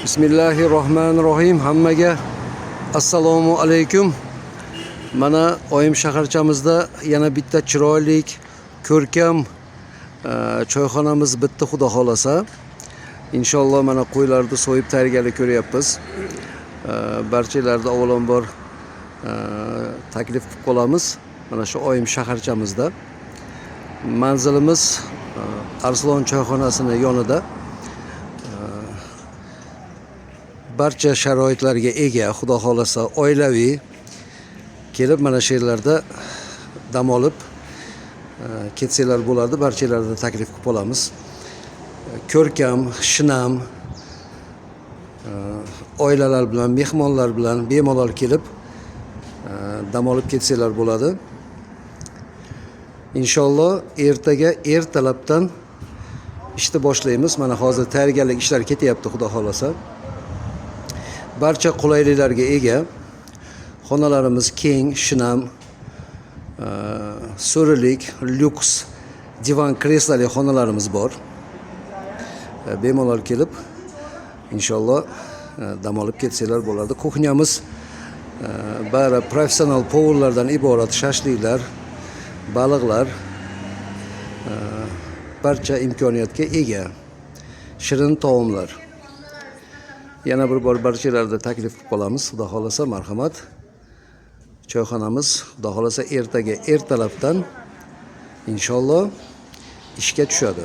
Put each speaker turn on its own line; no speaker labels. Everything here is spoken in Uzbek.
Bismillahirrohmanirrohim. Hammaga assalomu alaykum. Mana oyim shaharchamizda yana bitta chiroyli, ko'rkam choyxonamiz bitta, xudo xolasa. Inshaalloh mana qo'ylarni so'yib tayyorgarlik ko'ryapmiz. Barchalarga avvalambor taklif qilib qolamiz. Mana shu oyim shaharchamizda. Manzilimiz Arslon choyxonasining yonida. Barcha sharoitlarga ega, xudo xolasa oilaviy kelib mana shu yerlarda dam olib ketsanglar bo'ladi. Barchalarga taklif qilib qolamiz. Ko'rkam, shinam oilalar bilan, mehmonlar bilan bemalol kelib dam olib ketsanglar bo'ladi. Inshaalloh ertaga ertalabdan ishni boshlaymiz. Mana hozir tayyorgarlik ishlari ketyapti, xudo xolasa. Barcha qulayliklarga ega. Xonalarimiz keng, shinam, so'rilik, lyuks, divan, kresloli xonalarimiz bor. Bemalol kelib inshaalloh dam olib ketsanglar bo'ladi. Kuxnyamiz bari professional povurlardan iborat. Shashliklar, baliqlar barcha imkoniyatga ega. Shirin taomlar. Yana bir bor barchalarga taklif qilib qolamiz. Xudo xolasa, marhamat. Choyxonamiz xudo xolasa ertaga ertalabdan inshaalloh ishga tushadi.